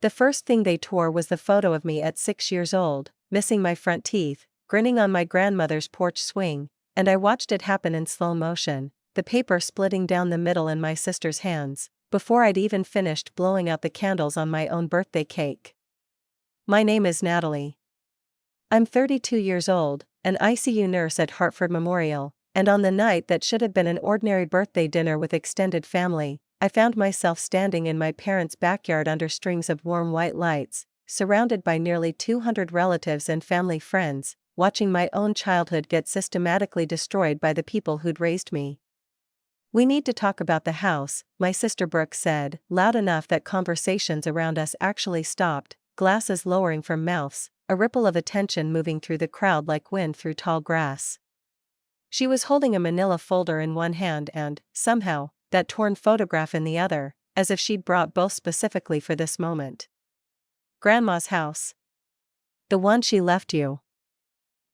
The first thing they tore was the photo of me at 6 years old, missing my front teeth, grinning on my grandmother's porch swing, and I watched it happen in slow motion, the paper splitting down the middle in my sister's hands, before I'd even finished blowing out the candles on my own birthday cake. My name is Natalie. I'm 32 years old, an ICU nurse at Hartford Memorial, and on the night that should have been an ordinary birthday dinner with extended family, I found myself standing in my parents' backyard under strings of warm white lights, surrounded by nearly 200 relatives and family friends, watching my own childhood get systematically destroyed by the people who'd raised me. "We need to talk about the house," my sister Brooke said, loud enough that conversations around us actually stopped, glasses lowering from mouths, a ripple of attention moving through the crowd like wind through tall grass. She was holding a manila folder in one hand and, somehow, that torn photograph in the other, as if she'd brought both specifically for this moment. "Grandma's house. The one she left you."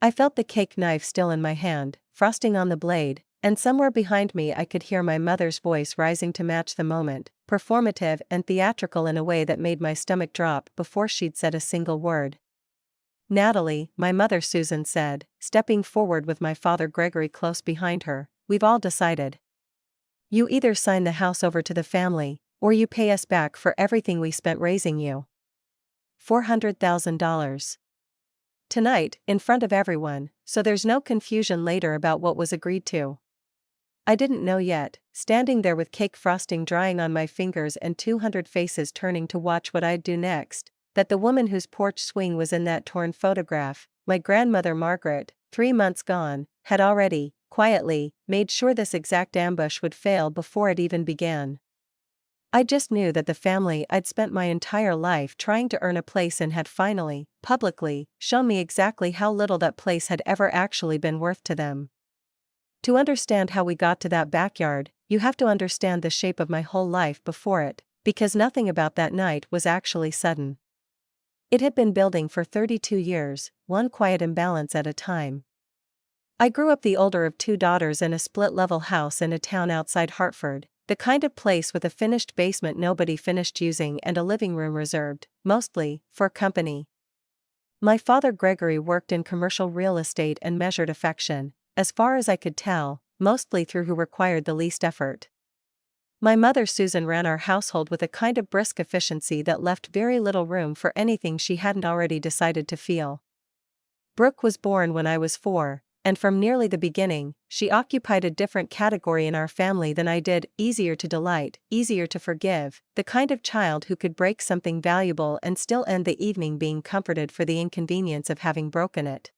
I felt the cake knife still in my hand, frosting on the blade, and somewhere behind me I could hear my mother's voice rising to match the moment, performative and theatrical in a way that made my stomach drop before she'd said a single word. "Natalie," my mother Susan said, stepping forward with my father Gregory close behind her, "we've all decided. You either sign the house over to the family, or you pay us back for everything we spent raising you. $400,000. Tonight, in front of everyone, so there's no confusion later about what was agreed to." I didn't know yet, standing there with cake frosting drying on my fingers and 200 faces turning to watch what I'd do next, that the woman whose porch swing was in that torn photograph, my grandmother Margaret, 3 months gone, had already, quietly, made sure this exact ambush would fail before it even began. I just knew that the family I'd spent my entire life trying to earn a place in had finally, publicly, shown me exactly how little that place had ever actually been worth to them. To understand how we got to that backyard, you have to understand the shape of my whole life before it, because nothing about that night was actually sudden. It had been building for 32 years, one quiet imbalance at a time. I grew up the older of 2 daughters in a split-level house in a town outside Hartford, the kind of place with a finished basement nobody finished using and a living room reserved, mostly, for company. My father Gregory worked in commercial real estate and measured affection, as far as I could tell, mostly through who required the least effort. My mother Susan ran our household with a kind of brisk efficiency that left very little room for anything she hadn't already decided to feel. Brooke was born when I was 4, and from nearly the beginning, she occupied a different category in our family than I did: easier to delight, easier to forgive, the kind of child who could break something valuable and still end the evening being comforted for the inconvenience of having broken it.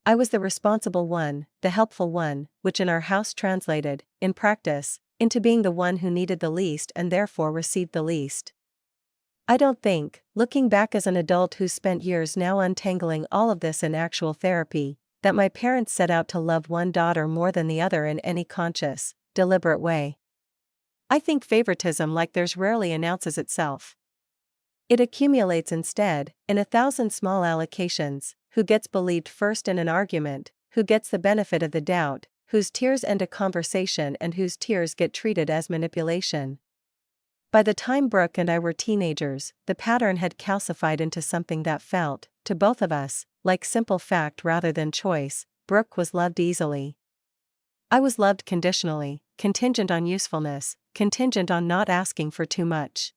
I was the responsible one, the helpful one, which in our house translated, in practice, into being the one who needed the least and therefore received the least. I don't think, looking back as an adult who's spent years now untangling all of this in actual therapy, that my parents set out to love one daughter more than the other in any conscious, deliberate way. I think favoritism like theirs rarely announces itself. It accumulates instead, in 1,000 small allocations: who gets believed first in an argument, who gets the benefit of the doubt, whose tears end a conversation and whose tears get treated as manipulation. By the time Brooke and I were teenagers, the pattern had calcified into something that felt, to both of us, like simple fact rather than choice. Brooke was loved easily. I was loved conditionally, contingent on usefulness, contingent on not asking for too much.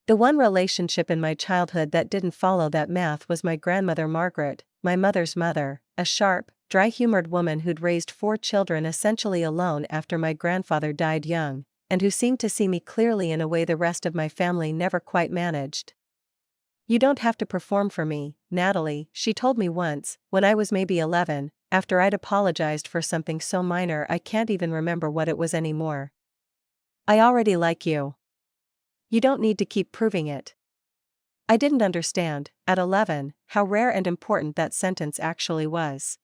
The one relationship in my childhood that didn't follow that math was my grandmother Margaret, my mother's mother, a sharp, dry-humored woman who'd raised 4 children essentially alone after my grandfather died young, and who seemed to see me clearly in a way the rest of my family never quite managed. "You don't have to perform for me, Natalie," she told me once, when I was maybe 11, after I'd apologized for something so minor I can't even remember what it was anymore. "I already like you. You don't need to keep proving it." I didn't understand, at 11, how rare and important that sentence actually was.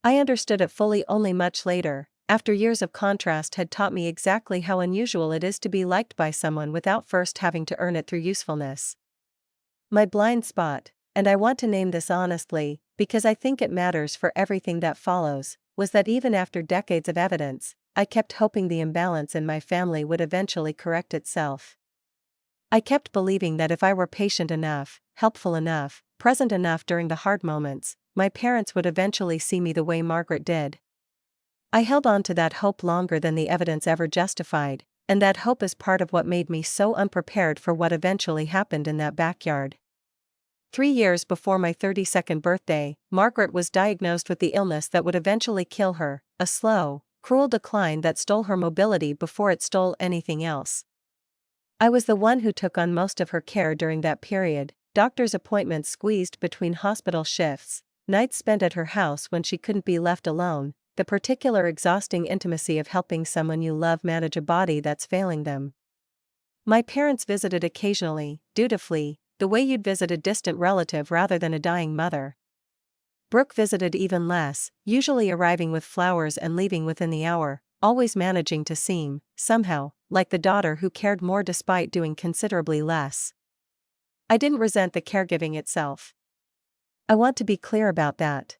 I understood it fully only much later, after years of contrast had taught me exactly how unusual it is to be liked by someone without first having to earn it through usefulness. My blind spot, and I want to name this honestly, because I think it matters for everything that follows, was that even after decades of evidence, I kept hoping the imbalance in my family would eventually correct itself. I kept believing that if I were patient enough, helpful enough, present enough during the hard moments, my parents would eventually see me the way Margaret did. I held on to that hope longer than the evidence ever justified, and that hope is part of what made me so unprepared for what eventually happened in that backyard. 3 years before my 32nd birthday, Margaret was diagnosed with the illness that would eventually kill her, a slow, cruel decline that stole her mobility before it stole anything else. I was the one who took on most of her care during that period, doctor's appointments squeezed between hospital shifts, nights spent at her house when she couldn't be left alone, the particular exhausting intimacy of helping someone you love manage a body that's failing them. My parents visited occasionally, dutifully, the way you'd visit a distant relative rather than a dying mother. Brooke visited even less, usually arriving with flowers and leaving within the hour, always managing to seem, somehow, like the daughter who cared more despite doing considerably less. I didn't resent the caregiving itself. I want to be clear about that.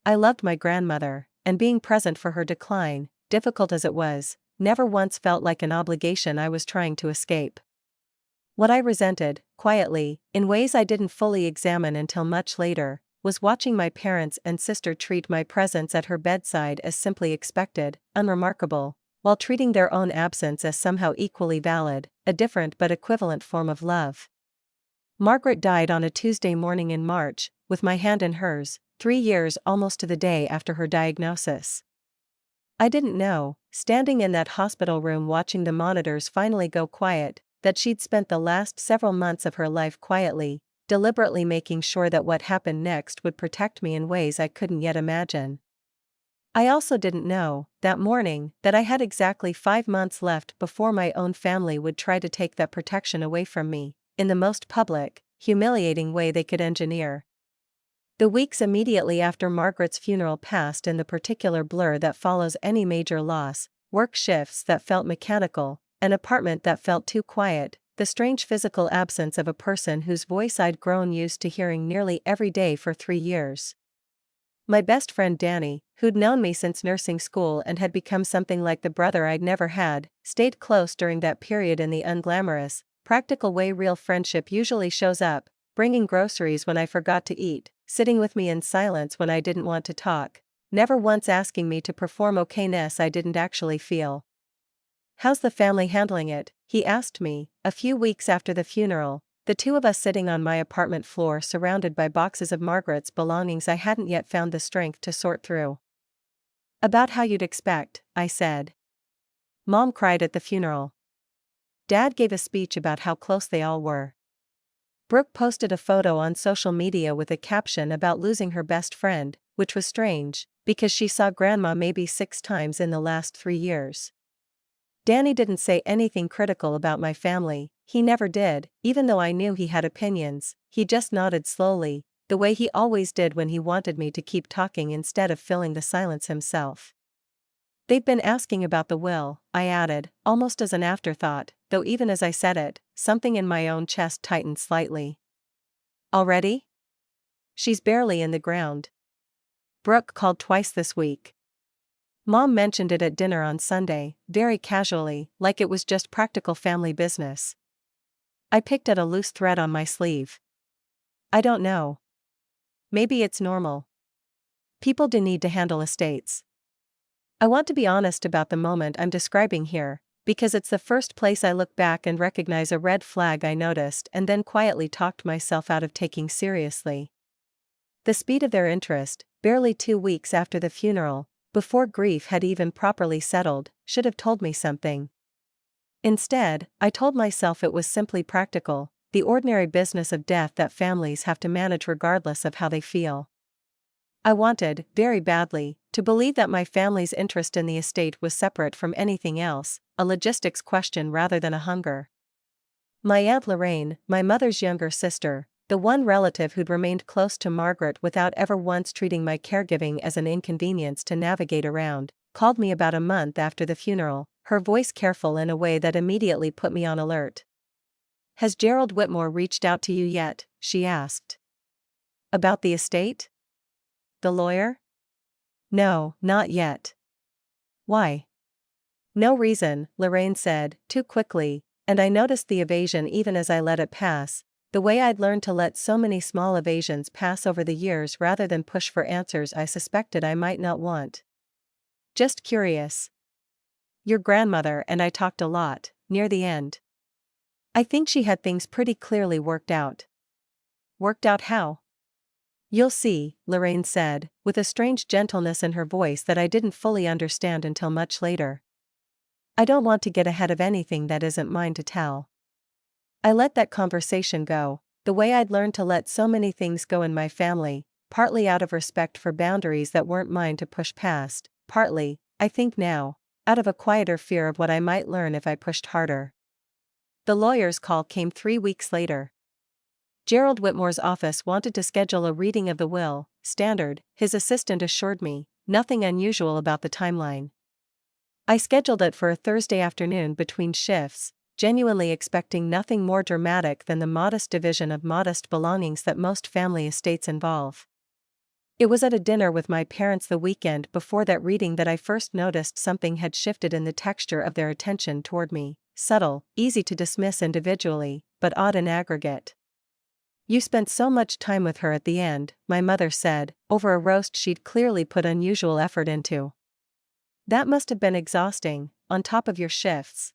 I loved my grandmother, and being present for her decline, difficult as it was, never once felt like an obligation I was trying to escape. What I resented, quietly, in ways I didn't fully examine until much later, was watching my parents and sister treat my presence at her bedside as simply expected, unremarkable, while treating their own absence as somehow equally valid, a different but equivalent form of love. Margaret died on a Tuesday morning in March, with my hand in hers, 3 years almost to the day after her diagnosis. I didn't know, standing in that hospital room watching the monitors finally go quiet, that she'd spent the last several months of her life quietly, deliberately making sure that what happened next would protect me in ways I couldn't yet imagine. I also didn't know, that morning, that I had exactly 5 months left before my own family would try to take that protection away from me, in the most public, humiliating way they could engineer. The weeks immediately after Margaret's funeral passed in the particular blur that follows any major loss, work shifts that felt mechanical, an apartment that felt too quiet, the strange physical absence of a person whose voice I'd grown used to hearing nearly every day for 3 years. My best friend Danny, who'd known me since nursing school and had become something like the brother I'd never had, stayed close during that period in the unglamorous, practical way real friendship usually shows up, bringing groceries when I forgot to eat, sitting with me in silence when I didn't want to talk, never once asking me to perform okayness I didn't actually feel. "How's the family handling it?" he asked me, a few weeks after the funeral, the two of us sitting on my apartment floor surrounded by boxes of Margaret's belongings I hadn't yet found the strength to sort through. "About how you'd expect," I said. "Mom cried at the funeral. Dad gave a speech about how close they all were. Brooke posted a photo on social media with a caption about losing her best friend, which was strange, because she saw Grandma maybe 6 times in the last 3 years. Danny didn't say anything critical about my family, he never did, even though I knew he had opinions, he just nodded slowly, the way he always did when he wanted me to keep talking instead of filling the silence himself. "They've been asking about the will," I added, almost as an afterthought, though even as I said it, something in my own chest tightened slightly. "Already? She's barely in the ground. Brooke called twice this week. Mom mentioned it at dinner on Sunday, very casually, like it was just practical family business." I picked at a loose thread on my sleeve. "I don't know. Maybe it's normal. People do need to handle estates. I want to be honest about the moment I'm describing here, because it's the first place I look back and recognize a red flag I noticed and then quietly talked myself out of taking seriously. The speed of their interest, barely 2 weeks after the funeral, before grief had even properly settled, should have told me something. Instead, I told myself it was simply practical, the ordinary business of death that families have to manage regardless of how they feel. I wanted, very badly, to believe that my family's interest in the estate was separate from anything else, a logistics question rather than a hunger. My Aunt Lorraine, my mother's younger sister, the one relative who'd remained close to Margaret without ever once treating my caregiving as an inconvenience to navigate around, called me about a month after the funeral, her voice careful in a way that immediately put me on alert. "Has Gerald Whitmore reached out to you yet?" she asked. "About the estate? The lawyer?" "No, not yet." "Why?" "No reason," Lorraine said, too quickly, and I noticed the evasion even as I let it pass, the way I'd learned to let so many small evasions pass over the years rather than push for answers I suspected I might not want. Just curious. Your grandmother and I talked a lot, near the end. I think she had things pretty clearly worked out. Worked out how? You'll see, Lorraine said, with a strange gentleness in her voice that I didn't fully understand until much later. I don't want to get ahead of anything that isn't mine to tell. I let that conversation go, the way I'd learned to let so many things go in my family, partly out of respect for boundaries that weren't mine to push past, partly, I think now, out of a quieter fear of what I might learn if I pushed harder. The lawyer's call came 3 weeks later. Gerald Whitmore's office wanted to schedule a reading of the will, standard, his assistant assured me, nothing unusual about the timeline. I scheduled it for a Thursday afternoon between shifts, genuinely expecting nothing more dramatic than the modest division of modest belongings that most family estates involve. It was at a dinner with my parents the weekend before that reading that I first noticed something had shifted in the texture of their attention toward me, subtle, easy to dismiss individually, but odd in aggregate. You spent so much time with her at the end, my mother said, over a roast she'd clearly put unusual effort into. That must have been exhausting, on top of your shifts.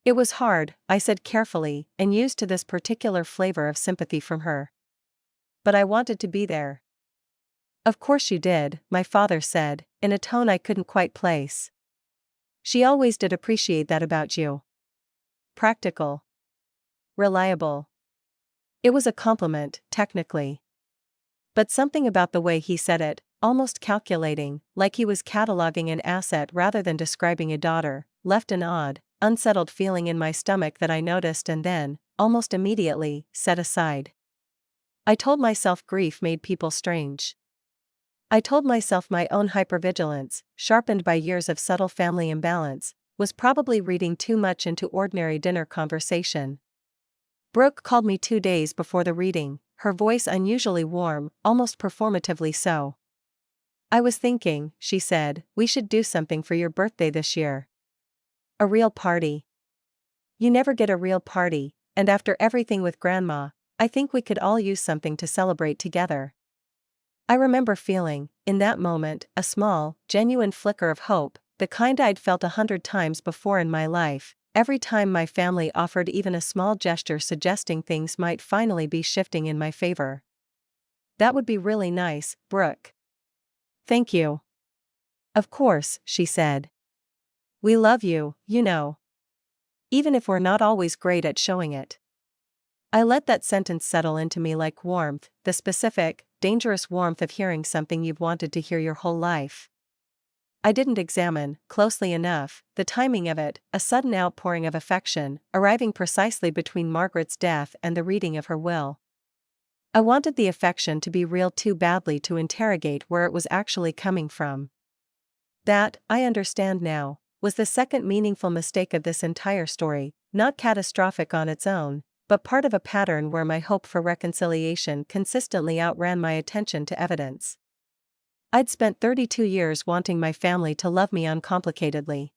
It was hard, I said carefully, and used to this particular flavor of sympathy from her. But I wanted to be there. Of course you did, my father said, in a tone I couldn't quite place. She always did appreciate that about you. Practical. Reliable. It was a compliment, technically. But something about the way he said it, almost calculating, like he was cataloging an asset rather than describing a daughter, left an odd, unsettled feeling in my stomach that I noticed and then, almost immediately, set aside. I told myself grief made people strange. I told myself my own hypervigilance, sharpened by years of subtle family imbalance, was probably reading too much into ordinary dinner conversation. Brooke called me 2 days before the reading, her voice unusually warm, almost performatively so. I was thinking, she said, we should do something for your birthday this year. A real party. You never get a real party, and after everything with Grandma, I think we could all use something to celebrate together. I remember feeling, in that moment, a small, genuine flicker of hope, the kind I'd felt 100 times before in my life, every time my family offered even a small gesture suggesting things might finally be shifting in my favor. That would be really nice, Brooke. Thank you. Of course, she said. We love you, you know. Even if we're not always great at showing it. I let that sentence settle into me like warmth, the specific, dangerous warmth of hearing something you've wanted to hear your whole life. I didn't examine, closely enough, the timing of it, a sudden outpouring of affection, arriving precisely between Margaret's death and the reading of her will. I wanted the affection to be real too badly to interrogate where it was actually coming from. That, I understand now, was the second meaningful mistake of this entire story, not catastrophic on its own, but part of a pattern where my hope for reconciliation consistently outran my attention to evidence. I'd spent 32 years wanting my family to love me uncomplicatedly.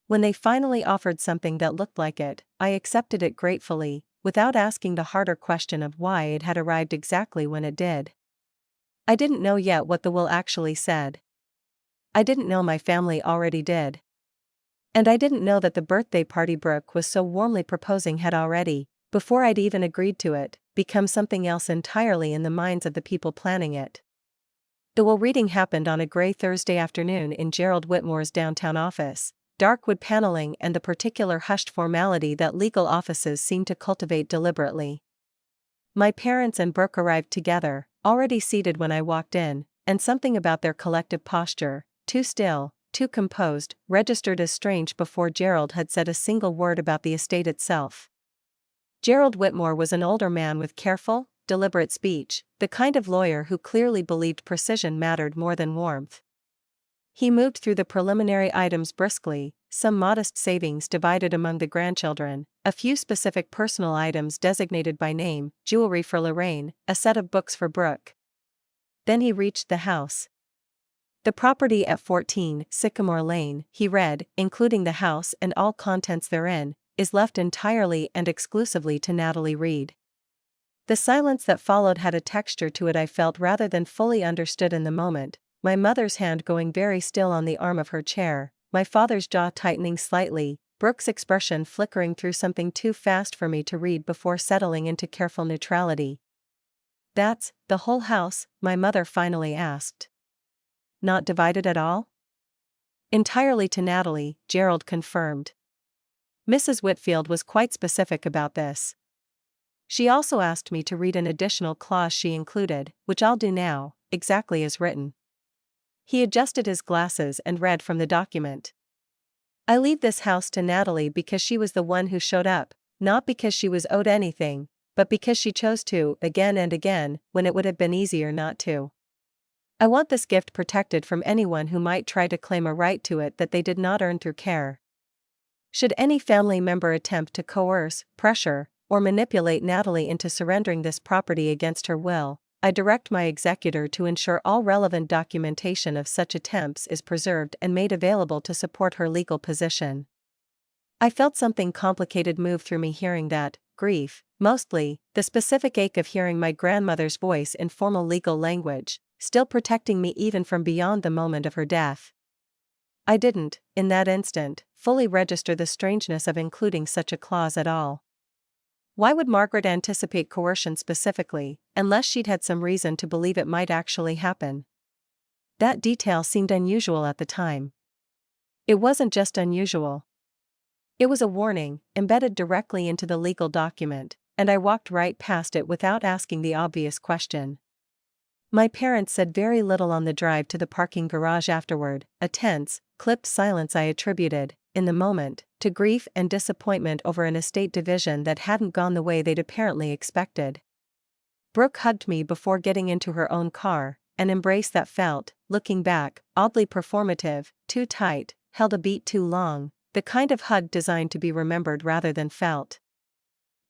When they finally offered something that looked like it, I accepted it gratefully, without asking the harder question of why it had arrived exactly when it did. I didn't know yet what the will actually said. I didn't know my family already did. And I didn't know that the birthday party Brooke was so warmly proposing had already, before I'd even agreed to it, become something else entirely in the minds of the people planning it. The will reading happened on a gray Thursday afternoon in Gerald Whitmore's downtown office, dark wood paneling and the particular hushed formality that legal offices seem to cultivate deliberately. My parents and Brooke arrived together, already seated when I walked in, and something about their collective posture, too still, too composed, registered as strange before Gerald had said a single word about the estate itself. Gerald Whitmore was an older man with careful, deliberate speech, the kind of lawyer who clearly believed precision mattered more than warmth. He moved through the preliminary items briskly, some modest savings divided among the grandchildren, a few specific personal items designated by name, jewelry for Lorraine, a set of books for Brooke. Then he reached the house. The property at 14 Sycamore Lane, he read, including the house and all contents therein, is left entirely and exclusively to Natalie Reed. The silence that followed had a texture to it I felt rather than fully understood in the moment, my mother's hand going very still on the arm of her chair, my father's jaw tightening slightly, Brooke's expression flickering through something too fast for me to read before settling into careful neutrality. "That's the whole house?" my mother finally asked. "Not divided at all?" "Entirely to Natalie," Gerald confirmed. Mrs. Whitfield was quite specific about this. She also asked me to read an additional clause she included, which I'll do now, exactly as written. He adjusted his glasses and read from the document. "I leave this house to Natalie because she was the one who showed up, not because she was owed anything, but because she chose to, again and again, when it would have been easier not to. I want this gift protected from anyone who might try to claim a right to it that they did not earn through care. Should any family member attempt to coerce, pressure, or manipulate Natalie into surrendering this property against her will, I direct my executor to ensure all relevant documentation of such attempts is preserved and made available to support her legal position." I felt something complicated move through me hearing that, grief, mostly, the specific ache of hearing my grandmother's voice in formal legal language, still protecting me even from beyond the moment of her death. I didn't, in that instant, fully register the strangeness of including such a clause at all. Why would Margaret anticipate coercion specifically, unless she'd had some reason to believe it might actually happen? That detail seemed unusual at the time. It wasn't just unusual. It was a warning, embedded directly into the legal document, and I walked right past it without asking the obvious question. My parents said very little on the drive to the parking garage afterward, a tense, clipped silence I attributed, in the moment, to grief and disappointment over an estate division that hadn't gone the way they'd apparently expected. Brooke hugged me before getting into her own car, an embrace that felt, looking back, oddly performative, too tight, held a beat too long, the kind of hug designed to be remembered rather than felt.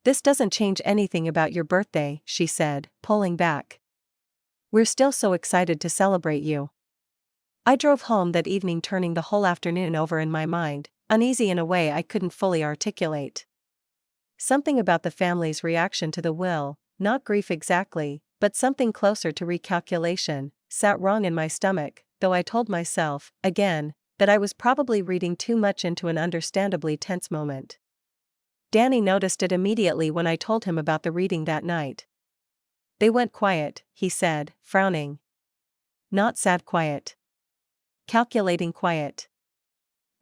"This doesn't change anything about your birthday," she said, pulling back. "We're still so excited to celebrate you." I drove home that evening turning the whole afternoon over in my mind, uneasy in a way I couldn't fully articulate. Something about the family's reaction to the will, not grief exactly, but something closer to recalculation, sat wrong in my stomach, though I told myself, again, that I was probably reading too much into an understandably tense moment. Danny noticed it immediately when I told him about the reading that night. "They went quiet," he said, frowning. "Not sad quiet. Calculating quiet."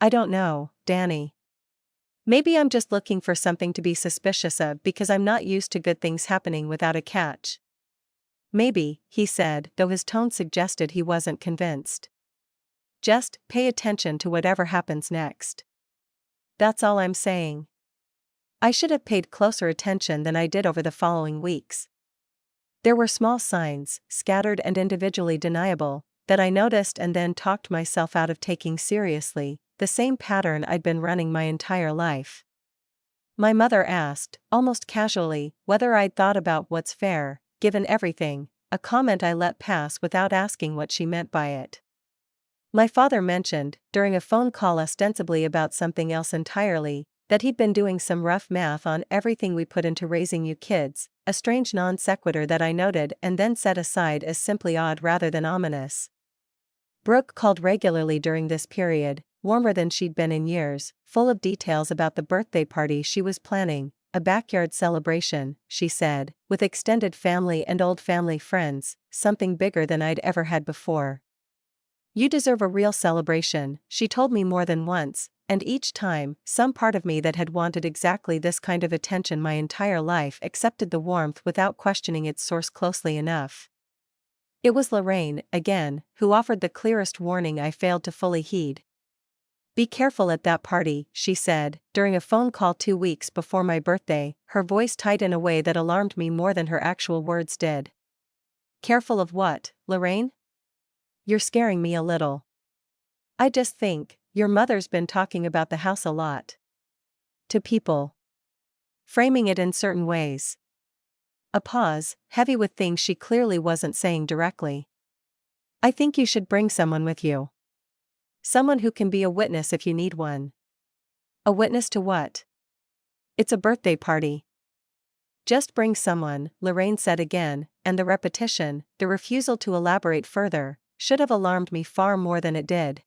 "I don't know, Danny. Maybe I'm just looking for something to be suspicious of because I'm not used to good things happening without a catch." "Maybe," he said, though his tone suggested he wasn't convinced. "Just pay attention to whatever happens next. That's all I'm saying." I should have paid closer attention than I did over the following weeks. There were small signs, scattered and individually deniable, that I noticed and then talked myself out of taking seriously, the same pattern I'd been running my entire life. My mother asked, almost casually, whether I'd thought about what's fair, given everything, a comment I let pass without asking what she meant by it. My father mentioned, during a phone call ostensibly about something else entirely, that he'd been doing some rough math on everything we put into raising you kids, a strange non sequitur that I noted and then set aside as simply odd rather than ominous. Brooke called regularly during this period, warmer than she'd been in years, full of details about the birthday party she was planning, a backyard celebration, she said, with extended family and old family friends, something bigger than I'd ever had before. "You deserve a real celebration," she told me more than once, and each time, some part of me that had wanted exactly this kind of attention my entire life accepted the warmth without questioning its source closely enough. It was Lorraine, again, who offered the clearest warning I failed to fully heed. "Be careful at that party," she said, during a phone call 2 weeks before my birthday, her voice tight in a way that alarmed me more than her actual words did. "Careful of what, Lorraine? You're scaring me a little." "I just think, your mother's been talking about the house a lot. To people. Framing it in certain ways." A pause, heavy with things she clearly wasn't saying directly. "I think you should bring someone with you. Someone who can be a witness if you need one." "A witness to what?" It's a birthday party. Just bring someone, Lorraine said again, and the repetition, the refusal to elaborate further, should have alarmed me far more than it did.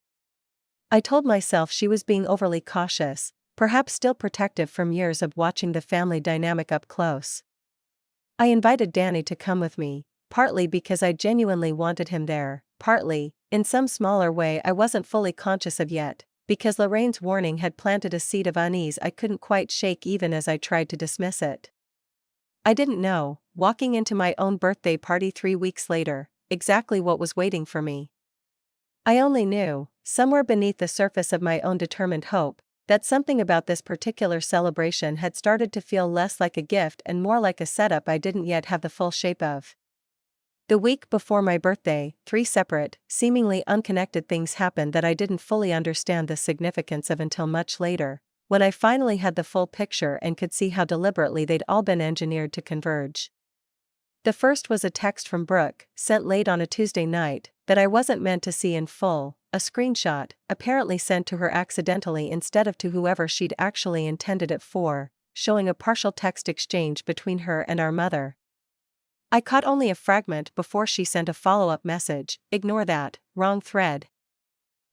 I told myself she was being overly cautious, perhaps still protective from years of watching the family dynamic up close. I invited Danny to come with me, partly because I genuinely wanted him there, partly, in some smaller way I wasn't fully conscious of yet, because Lorraine's warning had planted a seed of unease I couldn't quite shake even as I tried to dismiss it. I didn't know, walking into my own birthday party 3 weeks later, exactly what was waiting for me. I only knew, somewhere beneath the surface of my own determined hope, that something about this particular celebration had started to feel less like a gift and more like a setup I didn't yet have the full shape of. The week before my birthday, 3 separate, seemingly unconnected things happened that I didn't fully understand the significance of until much later, when I finally had the full picture and could see how deliberately they'd all been engineered to converge. The first was a text from Brooke, sent late on a Tuesday night, that I wasn't meant to see in full, a screenshot, apparently sent to her accidentally instead of to whoever she'd actually intended it for, showing a partial text exchange between her and our mother. I caught only a fragment before she sent a follow-up message, ignore that, wrong thread.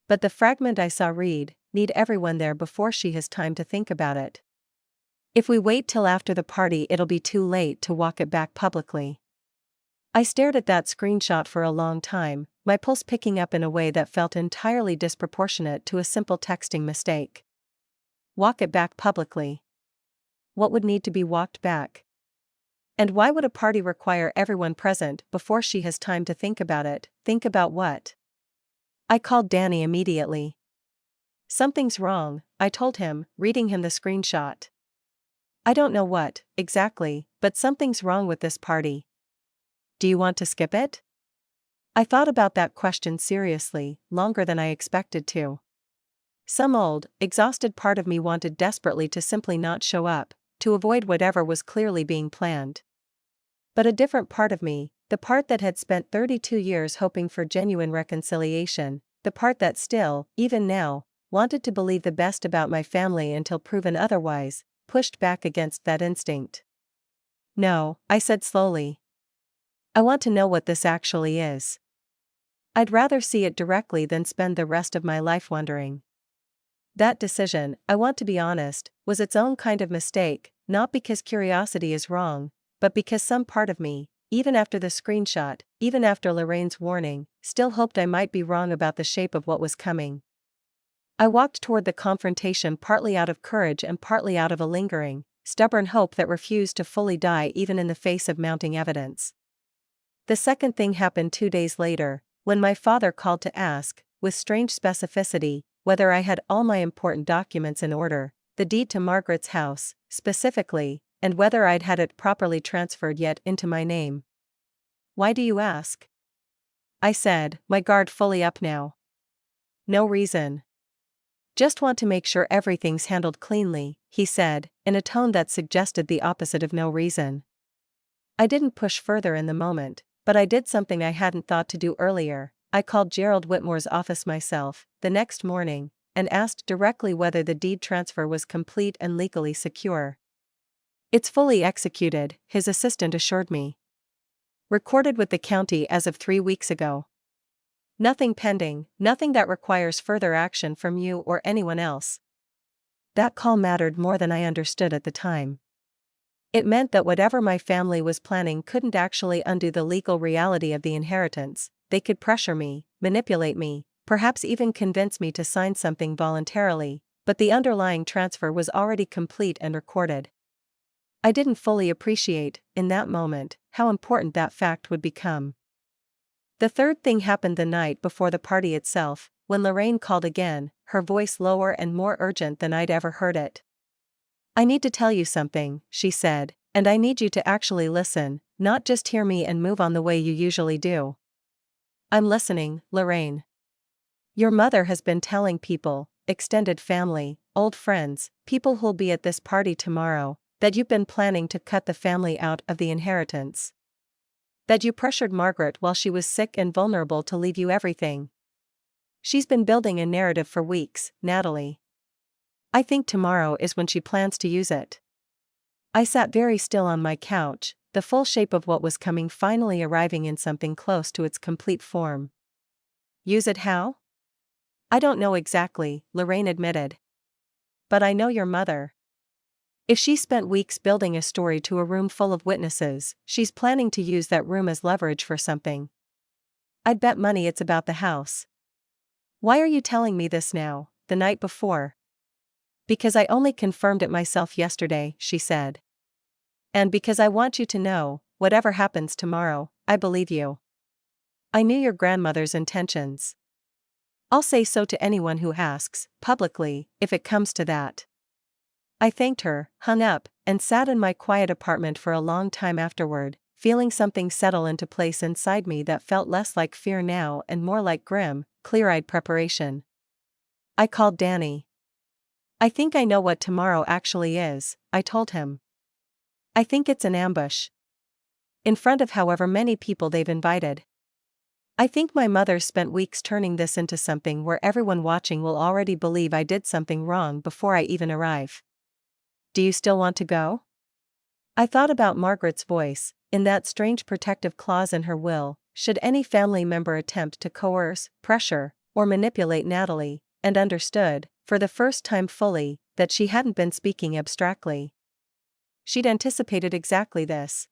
But the fragment I saw read, need everyone there before she has time to think about it. If we wait till after the party it'll be too late to walk it back publicly. I stared at that screenshot for a long time, my pulse picking up in a way that felt entirely disproportionate to a simple texting mistake. Walk it back publicly. What would need to be walked back? And why would a party require everyone present before she has time to think about it? Think about what? I called Danny immediately. Something's wrong, I told him, reading him the screenshot. I don't know what, exactly, but something's wrong with this party. Do you want to skip it? I thought about that question seriously, longer than I expected to. Some old, exhausted part of me wanted desperately to simply not show up, to avoid whatever was clearly being planned. But a different part of me, the part that had spent 32 years hoping for genuine reconciliation, the part that still, even now, wanted to believe the best about my family until proven otherwise, pushed back against that instinct. No, I said slowly. I want to know what this actually is. I'd rather see it directly than spend the rest of my life wondering. That decision, I want to be honest, was its own kind of mistake, not because curiosity is wrong, but because some part of me, even after the screenshot, even after Lorraine's warning, still hoped I might be wrong about the shape of what was coming. I walked toward the confrontation partly out of courage and partly out of a lingering, stubborn hope that refused to fully die even in the face of mounting evidence. The second thing happened 2 days later, when my father called to ask, with strange specificity, whether I had all my important documents in order, the deed to Margaret's house, specifically, and whether I'd had it properly transferred yet into my name. Why do you ask? I said, my guard fully up now. No reason. Just want to make sure everything's handled cleanly, he said, in a tone that suggested the opposite of no reason. I didn't push further in the moment, but I did something I hadn't thought to do earlier. I called Gerald Whitmore's office myself, the next morning, and asked directly whether the deed transfer was complete and legally secure. It's fully executed, his assistant assured me. Recorded with the county as of 3 weeks ago. Nothing pending, nothing that requires further action from you or anyone else. That call mattered more than I understood at the time. It meant that whatever my family was planning couldn't actually undo the legal reality of the inheritance. They could pressure me, manipulate me, perhaps even convince me to sign something voluntarily, but the underlying transfer was already complete and recorded. I didn't fully appreciate, in that moment, how important that fact would become. The third thing happened the night before the party itself, when Lorraine called again, her voice lower and more urgent than I'd ever heard it. I need to tell you something, she said, and I need you to actually listen, not just hear me and move on the way you usually do. I'm listening, Lorraine. Your mother has been telling people, extended family, old friends, people who'll be at this party tomorrow, that you've been planning to cut the family out of the inheritance. That you pressured Margaret while she was sick and vulnerable to leave you everything. She's been building a narrative for weeks, Natalie. I think tomorrow is when she plans to use it. I sat very still on my couch, the full shape of what was coming finally arriving in something close to its complete form. Use it how? I don't know exactly, Lorraine admitted. But I know your mother. If she spent weeks building a story to a room full of witnesses, she's planning to use that room as leverage for something. I'd bet money it's about the house. Why are you telling me this now, the night before? Because I only confirmed it myself yesterday, she said. And because I want you to know, whatever happens tomorrow, I believe you. I knew your grandmother's intentions. I'll say so to anyone who asks, publicly, if it comes to that. I thanked her, hung up, and sat in my quiet apartment for a long time afterward, feeling something settle into place inside me that felt less like fear now and more like grim, clear-eyed preparation. I called Danny. I think I know what tomorrow actually is, I told him. I think it's an ambush. In front of however many people they've invited. I think my mother spent weeks turning this into something where everyone watching will already believe I did something wrong before I even arrive. Do you still want to go? I thought about Margaret's voice, in that strange protective clause in her will, should any family member attempt to coerce, pressure, or manipulate Natalie, and understood, for the first time fully, that she hadn't been speaking abstractly. She'd anticipated exactly this.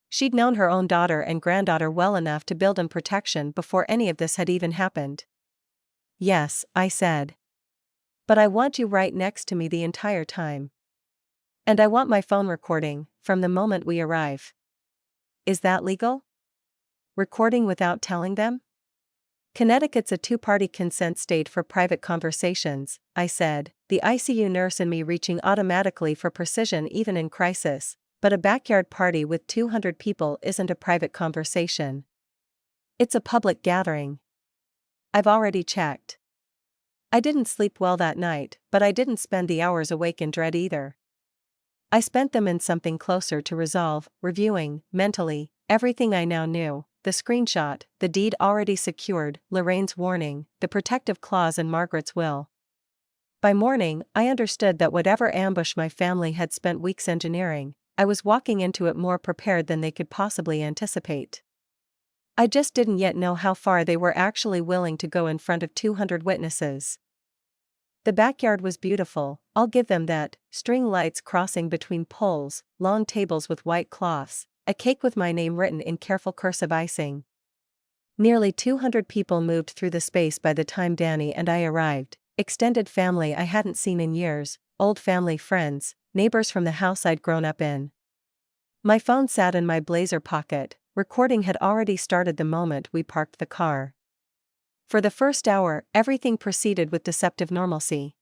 She'd known her own daughter and granddaughter well enough to build in protection before any of this had even happened. Yes, I said. But I want you right next to me the entire time. And I want my phone recording, from the moment we arrive. Is that legal? Recording without telling them? Connecticut's a two-party consent state for private conversations, I said, the ICU nurse in me reaching automatically for precision even in crisis, but a backyard party with 200 people isn't a private conversation. It's a public gathering. I've already checked. I didn't sleep well that night, but I didn't spend the hours awake in dread either. I spent them in something closer to resolve, reviewing, mentally, everything I now knew, the screenshot, the deed already secured, Lorraine's warning, the protective clause in Margaret's will. By morning, I understood that whatever ambush my family had spent weeks engineering, I was walking into it more prepared than they could possibly anticipate. I just didn't yet know how far they were actually willing to go in front of 200 witnesses. The backyard was beautiful, I'll give them that, string lights crossing between poles, long tables with white cloths, a cake with my name written in careful cursive icing. Nearly 200 people moved through the space by the time Danny and I arrived, extended family I hadn't seen in years, old family friends, neighbors from the house I'd grown up in. My phone sat in my blazer pocket, recording had already started the moment we parked the car. For the first hour, everything proceeded with deceptive normalcy.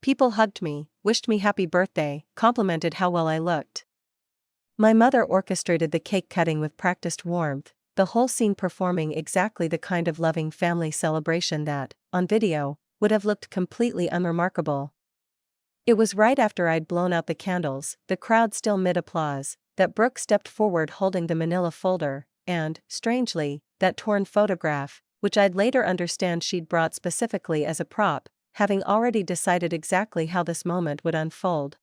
People hugged me, wished me happy birthday, complimented how well I looked. My mother orchestrated the cake cutting with practiced warmth, the whole scene performing exactly the kind of loving family celebration that, on video, would have looked completely unremarkable. It was right after I'd blown out the candles, the crowd still mid-applause, that Brooke stepped forward holding the manila folder, and, strangely, that torn photograph, which I'd later understand she'd brought specifically as a prop, having already decided exactly how this moment would unfold.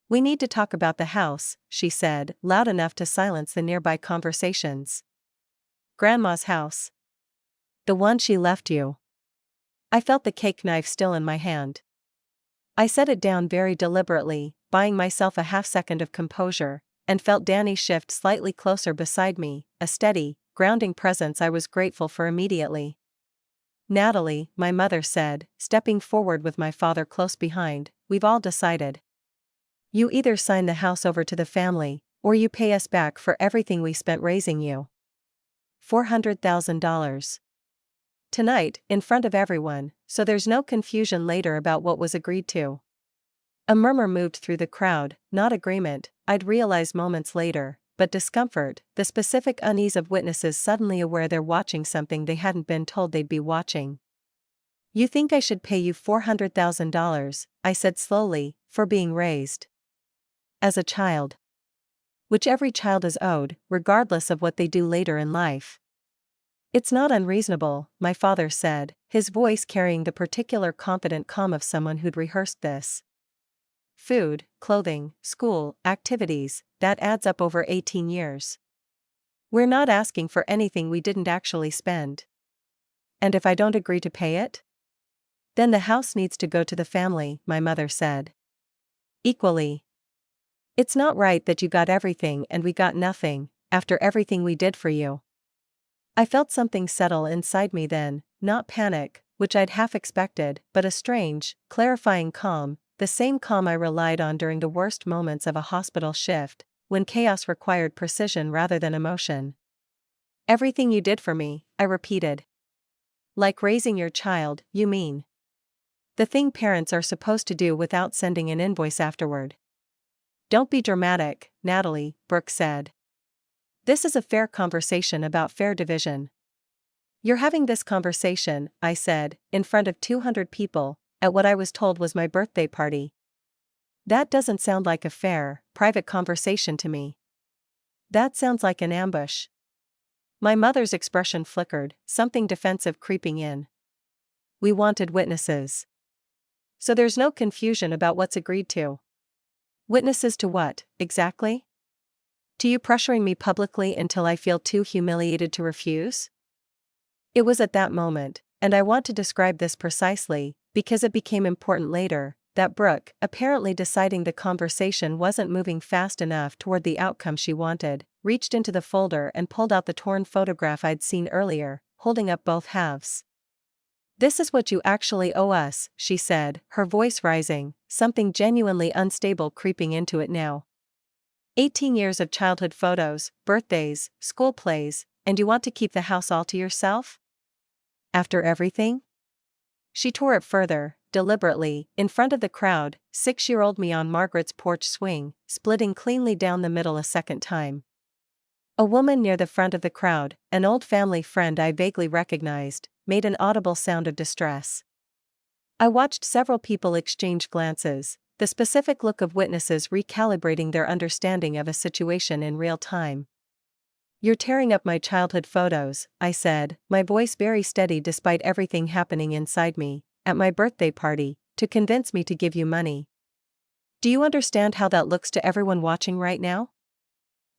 We need to talk about the house, she said, loud enough to silence the nearby conversations. Grandma's house. The one she left you. I felt the cake knife still in my hand. I set it down very deliberately, buying myself a half-second of composure, and felt Danny shift slightly closer beside me, a steady, grounding presence I was grateful for immediately. Natalie, my mother said, stepping forward with my father close behind, we've all decided. You either sign the house over to the family, or you pay us back for everything we spent raising you. $400,000. Tonight, in front of everyone, so there's no confusion later about what was agreed to. A murmur moved through the crowd, not agreement, I'd realize moments later, but discomfort, the specific unease of witnesses suddenly aware they're watching something they hadn't been told they'd be watching. You think I should pay you $400,000, I said slowly, for being raised as a child. Which every child is owed, regardless of what they do later in life. It's not unreasonable, my father said, his voice carrying the particular confident calm of someone who'd rehearsed this. food, clothing, school, activities, that adds up over 18 years. We're not asking for anything we didn't actually spend. And if I don't agree to pay it? Then the house needs to go to the family, my mother said. Equally. It's not right that you got everything and we got nothing, after everything we did for you. I felt something settle inside me then, not panic, which I'd half expected, but a strange, clarifying calm, the same calm I relied on during the worst moments of a hospital shift, when chaos required precision rather than emotion. Everything you did for me, I repeated. Like raising your child, you mean? The thing parents are supposed to do without sending an invoice afterward. Don't be dramatic, Natalie, Brooke said. This is a fair conversation about fair division. You're having this conversation, I said, in front of 200 people, at what I was told was my birthday party. That doesn't sound like a fair, private conversation to me. That sounds like an ambush. My mother's expression flickered, something defensive creeping in. We wanted witnesses. So there's no confusion about what's agreed to. Witnesses to what, exactly? To you pressuring me publicly until I feel too humiliated to refuse? It was at that moment, and I want to describe this precisely, because it became important later, that Brooke, apparently deciding the conversation wasn't moving fast enough toward the outcome she wanted, reached into the folder and pulled out the torn photograph I'd seen earlier, holding up both halves. This is what you actually owe us, she said, her voice rising, something genuinely unstable creeping into it now. 18 years of childhood photos, birthdays, school plays, and you want to keep the house all to yourself? After everything? She tore it further, deliberately, in front of the crowd, 6-year-old me on Margaret's porch swing, splitting cleanly down the middle a second time. A woman near the front of the crowd, an old family friend I vaguely recognized, made an audible sound of distress. I watched several people exchange glances, the specific look of witnesses recalibrating their understanding of a situation in real time. You're tearing up my childhood photos, I said, my voice very steady despite everything happening inside me, at my birthday party, to convince me to give you money. Do you understand how that looks to everyone watching right now?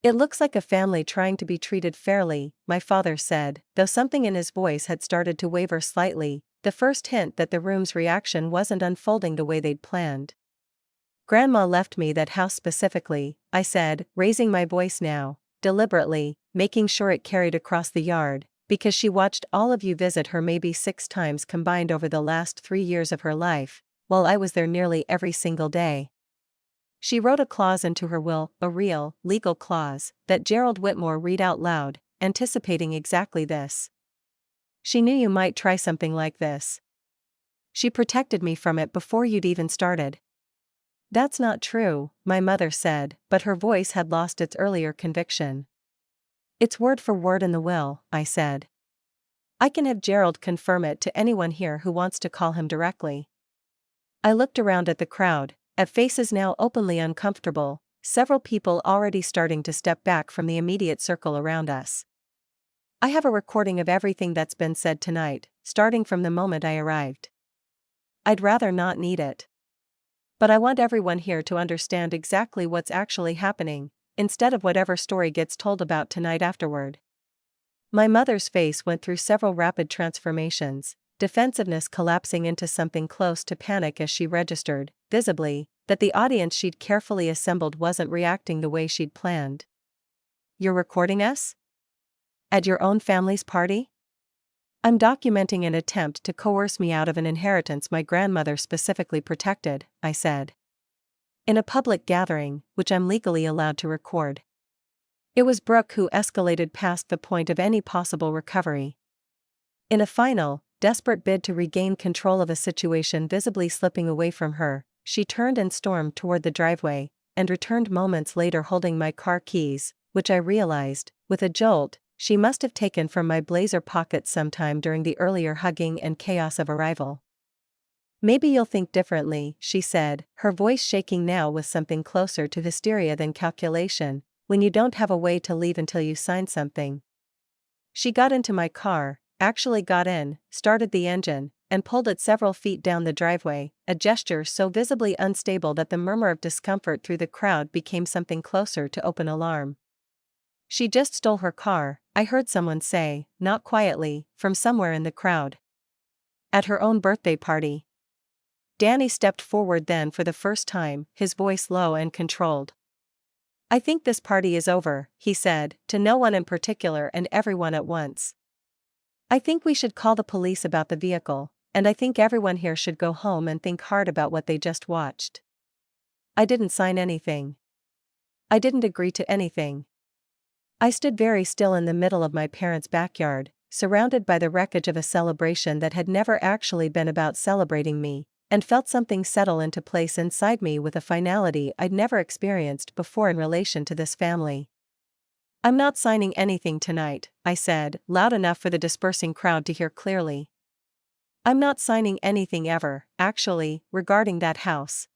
It looks like a family trying to be treated fairly, my father said, though something in his voice had started to waver slightly, the first hint that the room's reaction wasn't unfolding the way they'd planned. Grandma left me that house specifically, I said, raising my voice now, deliberately, making sure it carried across the yard, because she watched all of you visit her maybe 6 times combined over the last 3 years of her life, while I was there nearly every single day. She wrote a clause into her will, a real, legal clause, that Gerald Whitmore read out loud, anticipating exactly this. She knew you might try something like this. She protected me from it before you'd even started. That's not true, my mother said, but her voice had lost its earlier conviction. It's word for word in the will, I said. I can have Gerald confirm it to anyone here who wants to call him directly. I looked around at the crowd, at faces now openly uncomfortable, several people already starting to step back from the immediate circle around us. I have a recording of everything that's been said tonight, starting from the moment I arrived. I'd rather not need it. But I want everyone here to understand exactly what's actually happening, instead of whatever story gets told about tonight afterward. My mother's face went through several rapid transformations, defensiveness collapsing into something close to panic as she registered, visibly, that the audience she'd carefully assembled wasn't reacting the way she'd planned. You're recording us? At your own family's party? I'm documenting an attempt to coerce me out of an inheritance my grandmother specifically protected, I said. In a public gathering, which I'm legally allowed to record. It was Brooke who escalated past the point of any possible recovery. In a final, desperate bid to regain control of a situation visibly slipping away from her, she turned and stormed toward the driveway, and returned moments later holding my car keys, which I realized, with a jolt, she must have taken from my blazer pocket sometime during the earlier hugging and chaos of arrival. Maybe you'll think differently, she said, her voice shaking now with something closer to hysteria than calculation, when you don't have a way to leave until you sign something. She got into my car, actually got in, started the engine, and pulled it several feet down the driveway, a gesture so visibly unstable that the murmur of discomfort through the crowd became something closer to open alarm. "She just stole her car," I heard someone say, not quietly, from somewhere in the crowd. "At her own birthday party." Danny stepped forward then for the first time, his voice low and controlled. "I think this party is over," he said, to no one in particular and everyone at once. "I think we should call the police about the vehicle, and I think everyone here should go home and think hard about what they just watched." I didn't sign anything. I didn't agree to anything. I stood very still in the middle of my parents' backyard, surrounded by the wreckage of a celebration that had never actually been about celebrating me, and felt something settle into place inside me with a finality I'd never experienced before in relation to this family. "I'm not signing anything tonight," I said, loud enough for the dispersing crowd to hear clearly. "I'm not signing anything ever, actually, regarding that house.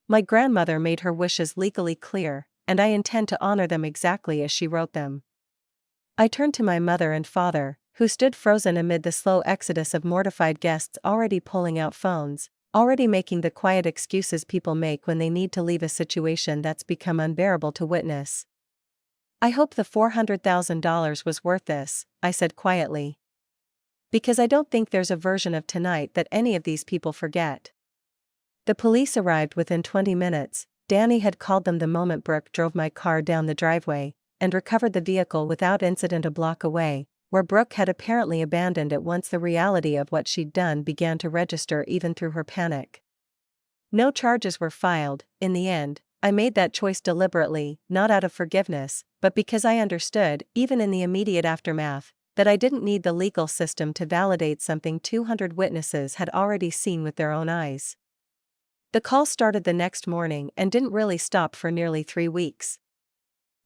My grandmother made her wishes legally clear, and I intend to honor them exactly as she wrote them." I turned to my mother and father, who stood frozen amid the slow exodus of mortified guests already pulling out phones, already making the quiet excuses people make when they need to leave a situation that's become unbearable to witness. "I hope the $400,000 was worth this," I said quietly. "Because I don't think there's a version of tonight that any of these people forget." The police arrived within 20 minutes, Danny had called them the moment Brooke drove my car down the driveway, and recovered the vehicle without incident a block away, where Brooke had apparently abandoned it once the reality of what she'd done began to register even through her panic. No charges were filed. In the end, I made that choice deliberately, not out of forgiveness, but because I understood, even in the immediate aftermath, that I didn't need the legal system to validate something 200 witnesses had already seen with their own eyes. The call started the next morning and didn't really stop for nearly 3 weeks.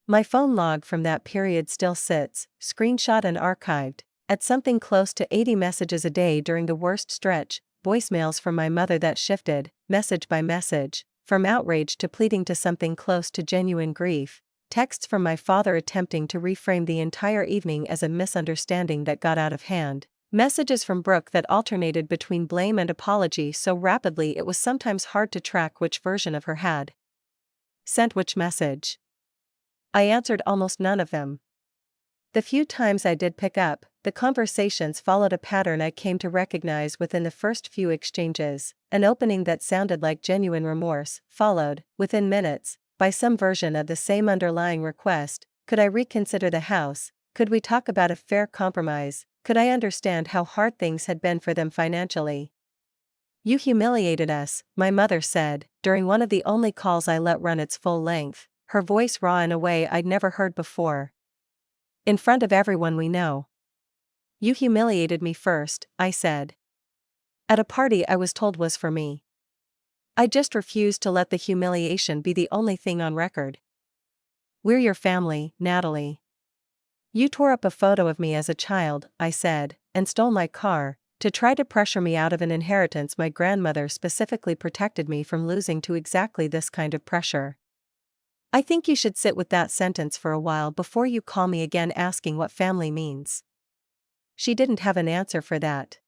My phone log from that period still sits, screenshot and archived, at something close to 80 messages a day during the worst stretch, voicemails from my mother that shifted, message by message, from outrage to pleading to something close to genuine grief, texts from my father attempting to reframe the entire evening as a misunderstanding that got out of hand, messages from Brooke that alternated between blame and apology so rapidly it was sometimes hard to track which version of her had sent which message. I answered almost none of them. The few times I did pick up, the conversations followed a pattern I came to recognize within the first few exchanges, an opening that sounded like genuine remorse, followed, within minutes, by some version of the same underlying request: could I reconsider the house, could we talk about a fair compromise, could I understand how hard things had been for them financially. "You humiliated us," my mother said, during one of the only calls I let run its full length, her voice raw in a way I'd never heard before. "In front of everyone we know. You humiliated me first," I said. "At a party I was told was for me. I just refused to let the humiliation be the only thing on record. We're your family, Natalie. You tore up a photo of me as a child," I said, "and stole my car, to try to pressure me out of an inheritance my grandmother specifically protected me from losing to exactly this kind of pressure. I think you should sit with that sentence for a while before you call me again asking what family means." She didn't have an answer for that.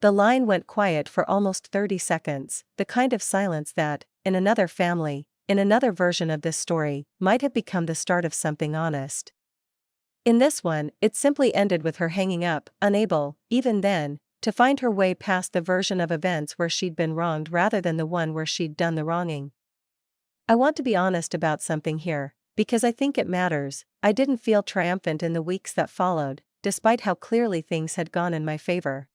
The line went quiet for almost 30 seconds, the kind of silence that, in another family, in another version of this story, might have become the start of something honest. In this one, it simply ended with her hanging up, unable, even then, to find her way past the version of events where she'd been wronged rather than the one where she'd done the wronging. I want to be honest about something here, because I think it matters. I didn't feel triumphant in the weeks that followed, despite how clearly things had gone in my favor.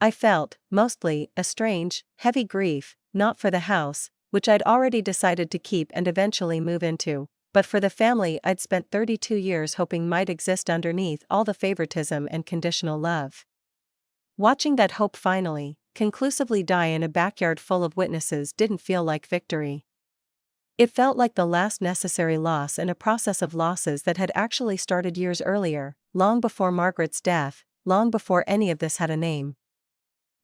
I felt, mostly, a strange, heavy grief, not for the house, which I'd already decided to keep and eventually move into, but for the family I'd spent 32 years hoping might exist underneath all the favoritism and conditional love. Watching that hope finally, conclusively die in a backyard full of witnesses didn't feel like victory. It felt like the last necessary loss in a process of losses that had actually started years earlier, long before Margaret's death, long before any of this had a name.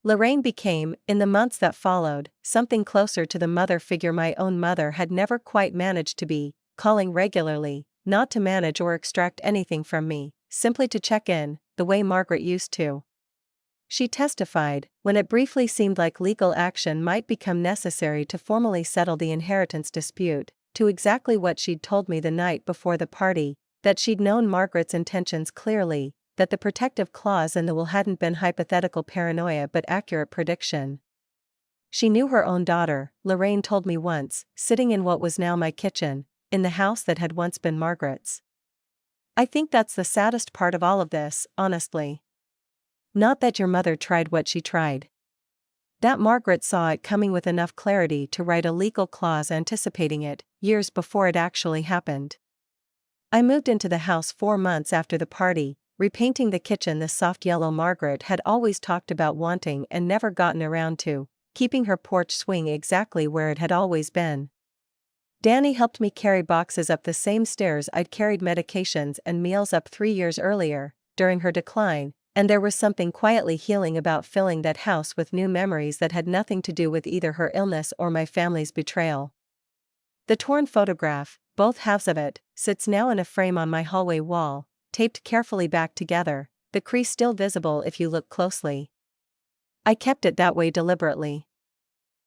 Lorraine became, in the months that followed, something closer to the mother figure my own mother had never quite managed to be, calling regularly, not to manage or extract anything from me, simply to check in, the way Margaret used to. She testified, when it briefly seemed like legal action might become necessary to formally settle the inheritance dispute, to exactly what she'd told me the night before the party, that she'd known Margaret's intentions clearly, that the protective clause in the will hadn't been hypothetical paranoia but accurate prediction. She knew her own daughter, Lorraine told me once, sitting in what was now my kitchen, in the house that had once been Margaret's. I think that's the saddest part of all of this, honestly. Not that your mother tried what she tried. That Margaret saw it coming with enough clarity to write a legal clause anticipating it, years before it actually happened. I moved into the house 4 months after the party, repainting the kitchen the soft yellow Margaret had always talked about wanting and never gotten around to, keeping her porch swing exactly where it had always been. Danny helped me carry boxes up the same stairs I'd carried medications and meals up 3 years earlier, during her decline, and there was something quietly healing about filling that house with new memories that had nothing to do with either her illness or my family's betrayal. The torn photograph, both halves of it, sits now in a frame on my hallway wall, taped carefully back together, the crease still visible if you look closely. I kept it that way deliberately.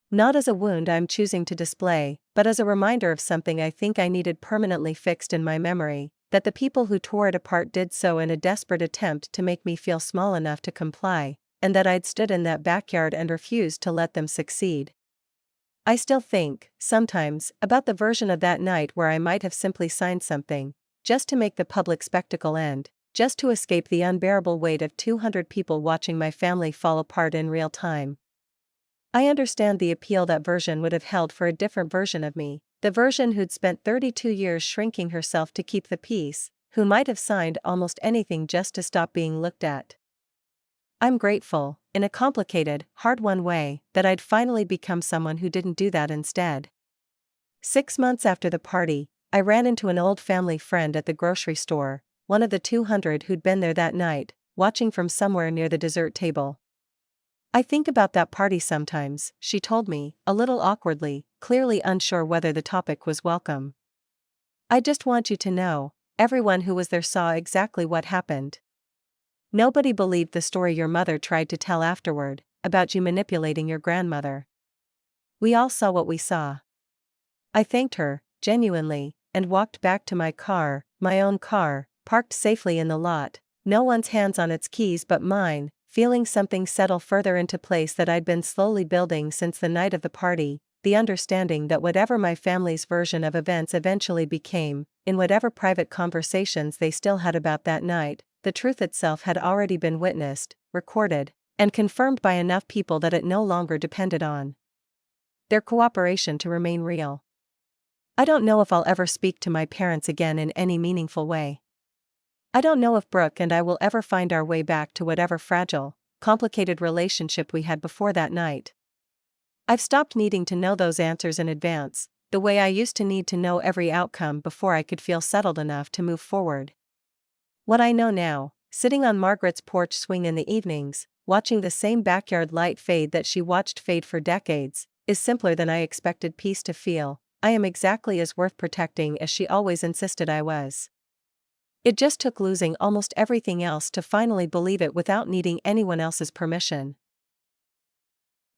Not as a wound I'm choosing to display, but as a reminder of something I think I needed permanently fixed in my memory, that the people who tore it apart did so in a desperate attempt to make me feel small enough to comply, and that I'd stood in that backyard and refused to let them succeed. I still think, sometimes, about the version of that night where I might have simply signed something, just to make the public spectacle end, just to escape the unbearable weight of 200 people watching my family fall apart in real time. I understand the appeal that version would have held for a different version of me, the version who'd spent 32 years shrinking herself to keep the peace, who might have signed almost anything just to stop being looked at. I'm grateful, in a complicated, hard-won way, that I'd finally become someone who didn't do that instead. 6 months after the party, I ran into an old family friend at the grocery store, one of the 200 who'd been there that night, watching from somewhere near the dessert table. I think about that party sometimes, she told me, a little awkwardly, clearly unsure whether the topic was welcome. I just want you to know, everyone who was there saw exactly what happened. Nobody believed the story your mother tried to tell afterward, about you manipulating your grandmother. We all saw what we saw. I thanked her, genuinely, and walked back to my own car, parked safely in the lot, no one's hands on its keys but mine, feeling something settle further into place that I'd been slowly building since the night of the party, the understanding that whatever my family's version of events eventually became, in whatever private conversations they still had about that night, the truth itself had already been witnessed, recorded, and confirmed by enough people that it no longer depended on their cooperation to remain real. I don't know if I'll ever speak to my parents again in any meaningful way. I don't know if Brooke and I will ever find our way back to whatever fragile, complicated relationship we had before that night. I've stopped needing to know those answers in advance, the way I used to need to know every outcome before I could feel settled enough to move forward. What I know now, sitting on Margaret's porch swing in the evenings, watching the same backyard light fade that she watched fade for decades, is simpler than I expected peace to feel. I am exactly as worth protecting as she always insisted I was. It just took losing almost everything else to finally believe it without needing anyone else's permission.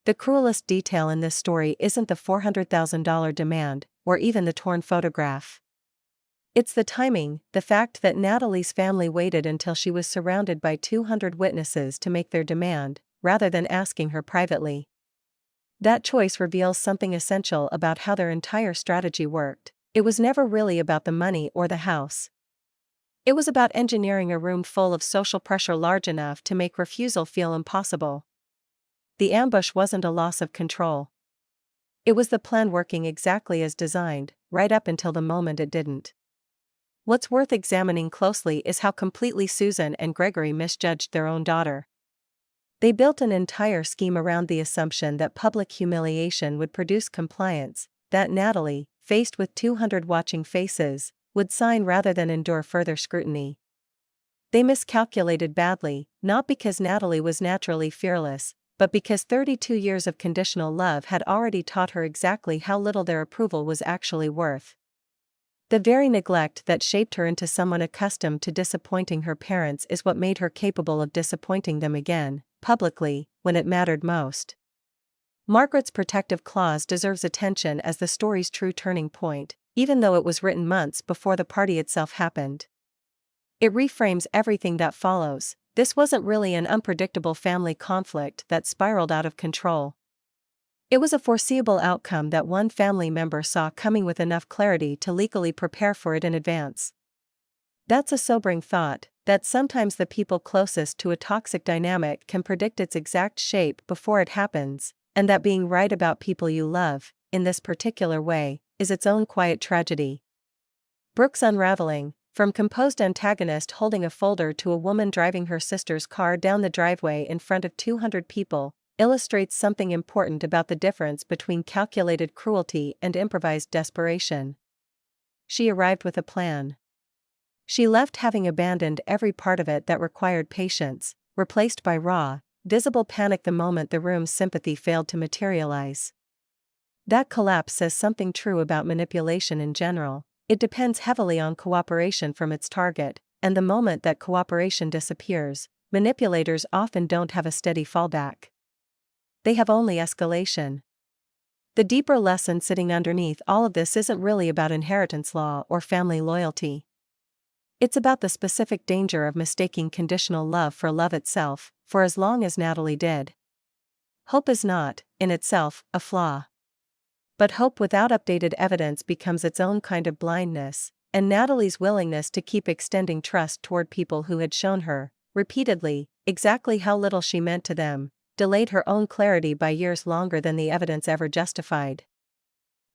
The cruelest detail in this story isn't the $400,000 demand, or even the torn photograph. It's the timing, the fact that Natalie's family waited until she was surrounded by 200 witnesses to make their demand, rather than asking her privately. That choice reveals something essential about how their entire strategy worked. It was never really about the money or the house. It was about engineering a room full of social pressure large enough to make refusal feel impossible. The ambush wasn't a loss of control. It was the plan working exactly as designed, right up until the moment it didn't. What's worth examining closely is how completely Susan and Gregory misjudged their own daughter. They built an entire scheme around the assumption that public humiliation would produce compliance, that Natalie, faced with 200 watching faces, would sign rather than endure further scrutiny. They miscalculated badly, not because Natalie was naturally fearless, but because 32 years of conditional love had already taught her exactly how little their approval was actually worth. The very neglect that shaped her into someone accustomed to disappointing her parents is what made her capable of disappointing them again, publicly, when it mattered most. Margaret's protective clause deserves attention as the story's true turning point, even though it was written months before the party itself happened. It reframes everything that follows. This wasn't really an unpredictable family conflict that spiraled out of control. It was a foreseeable outcome that one family member saw coming with enough clarity to legally prepare for it in advance. That's a sobering thought, that sometimes the people closest to a toxic dynamic can predict its exact shape before it happens, and that being right about people you love, in this particular way, is its own quiet tragedy. Brooke's unraveling, from composed antagonist holding a folder to a woman driving her sister's car down the driveway in front of 200 people, illustrates something important about the difference between calculated cruelty and improvised desperation. She arrived with a plan. She left having abandoned every part of it that required patience, replaced by raw, visible panic the moment the room's sympathy failed to materialize. That collapse says something true about manipulation in general. It depends heavily on cooperation from its target, and the moment that cooperation disappears, manipulators often don't have a steady fallback. They have only escalation. The deeper lesson sitting underneath all of this isn't really about inheritance law or family loyalty. It's about the specific danger of mistaking conditional love for love itself, for as long as Natalie did. Hope is not, in itself, a flaw. But hope without updated evidence becomes its own kind of blindness, and Natalie's willingness to keep extending trust toward people who had shown her, repeatedly, exactly how little she meant to them, delayed her own clarity by years longer than the evidence ever justified.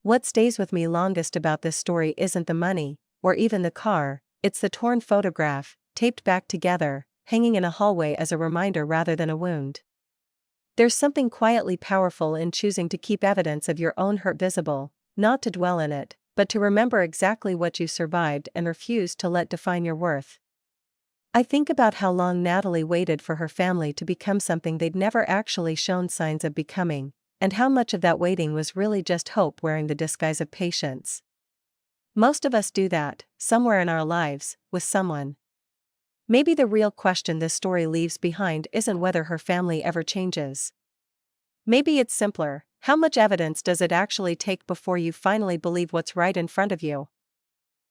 What stays with me longest about this story isn't the money, or even the car, it's the torn photograph, taped back together, hanging in a hallway as a reminder rather than a wound. There's something quietly powerful in choosing to keep evidence of your own hurt visible, not to dwell in it, but to remember exactly what you survived and refuse to let define your worth. I think about how long Natalie waited for her family to become something they'd never actually shown signs of becoming, and how much of that waiting was really just hope wearing the disguise of patience. Most of us do that, somewhere in our lives, with someone. Maybe the real question this story leaves behind isn't whether her family ever changes. Maybe it's simpler, how much evidence does it actually take before you finally believe what's right in front of you?